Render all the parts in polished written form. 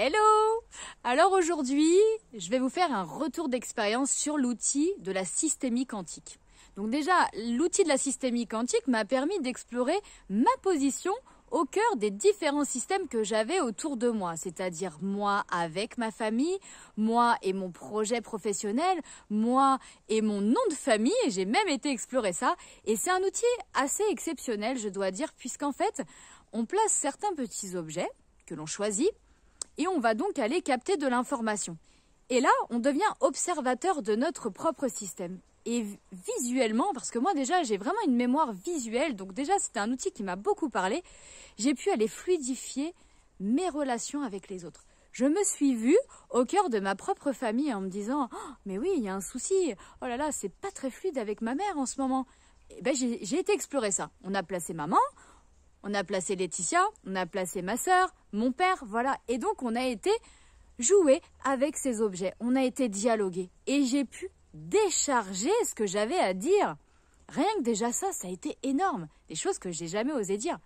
Hello! Alors aujourd'hui, je vais vous faire un retour d'expérience sur l'outil de la systémie quantique. Donc déjà, l'outil de la systémie quantique m'a permis d'explorer ma position au cœur des différents systèmes que j'avais autour de moi, c'est-à-dire moi avec ma famille, moi et mon projet professionnel, moi et mon nom de famille, et j'ai même été explorer ça. Et c'est un outil assez exceptionnel, je dois dire, puisqu'en fait, on place certains petits objets que l'on choisit, et on va donc aller capter de l'information. Et là, on devient observateur de notre propre système. Et visuellement, parce que moi déjà, j'ai vraiment une mémoire visuelle, donc déjà, c'était un outil qui m'a beaucoup parlé, j'ai pu aller fluidifier mes relations avec les autres. Je me suis vue au cœur de ma propre famille en me disant « Oh, mais oui, il y a un souci, oh là là, c'est pas très fluide avec ma mère en ce moment. » Et ben, j'ai été explorer ça. On a placé maman, on a placé Laetitia, on a placé ma sœur, mon père, voilà. Et donc, on a été jouer avec ces objets. On a été dialoguer. Et j'ai pu décharger ce que j'avais à dire. Rien que déjà ça a été énorme. Des choses que j'ai jamais osé dire.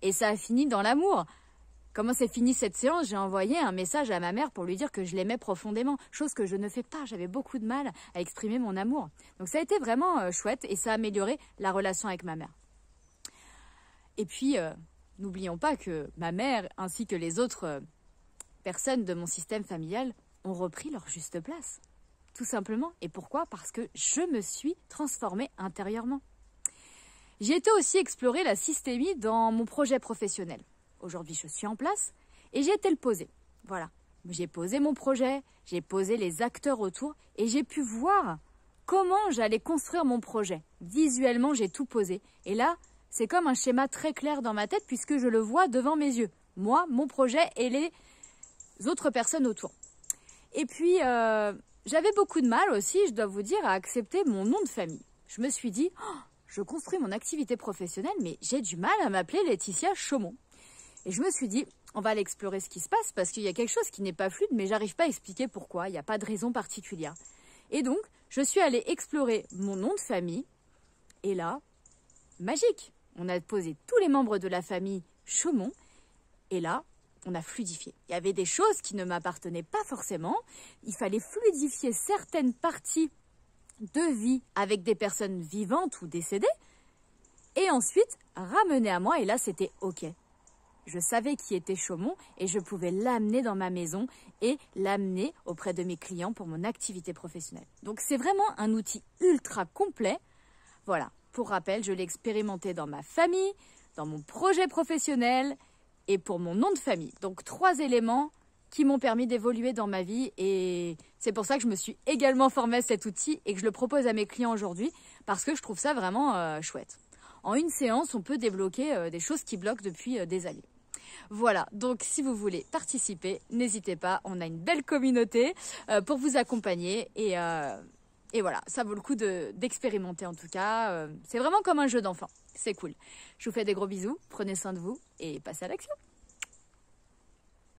Et ça a fini dans l'amour. Comment c'est fini cette séance? J'ai envoyé un message à ma mère pour lui dire que je l'aimais profondément. Chose que je ne fais pas. J'avais beaucoup de mal à exprimer mon amour. Donc ça a été vraiment chouette et ça a amélioré la relation avec ma mère. Et puis, n'oublions pas que ma mère ainsi que les autres personnes de mon système familial ont repris leur juste place. Tout simplement. Et pourquoi? Parce que je me suis transformée intérieurement. J'ai été aussi explorer la systémie dans mon projet professionnel. Aujourd'hui, je suis en place et j'ai été le poser. Voilà. J'ai posé mon projet, j'ai posé les acteurs autour et j'ai pu voir comment j'allais construire mon projet. Visuellement, j'ai tout posé. Et là, c'est comme un schéma très clair dans ma tête puisque je le vois devant mes yeux. Moi, mon projet et les autres personnes autour. Et puis, j'avais beaucoup de mal aussi, je dois vous dire, à accepter mon nom de famille. Je me suis dit, oh, je construis mon activité professionnelle, mais j'ai du mal à m'appeler Laetitia Chaumont. Et je me suis dit, on va aller explorer ce qui se passe parce qu'il y a quelque chose qui n'est pas fluide, mais j'arrive pas à expliquer pourquoi, il n'y a pas de raison particulière. Et donc, je suis allée explorer mon nom de famille, et là, magique! On a posé tous les membres de la famille Chaumont, et là, on a fluidifié. Il y avait des choses qui ne m'appartenaient pas forcément. Il fallait fluidifier certaines parties de vie avec des personnes vivantes ou décédées, et ensuite ramener à moi, et là, c'était OK. Je savais qui était Chaumont, et je pouvais l'amener dans ma maison et l'amener auprès de mes clients pour mon activité professionnelle. Donc, c'est vraiment un outil ultra complet. Voilà. Pour rappel, je l'ai expérimenté dans ma famille, dans mon projet professionnel et pour mon nom de famille. Donc 3 éléments qui m'ont permis d'évoluer dans ma vie et c'est pour ça que je me suis également formée à cet outil et que je le propose à mes clients aujourd'hui parce que je trouve ça vraiment chouette. En une séance, on peut débloquer des choses qui bloquent depuis des années. Voilà, donc si vous voulez participer, n'hésitez pas, on a une belle communauté pour vous accompagner et voilà, ça vaut le coup d'expérimenter en tout cas. C'est vraiment comme un jeu d'enfant. C'est cool. Je vous fais des gros bisous, prenez soin de vous et passez à l'action.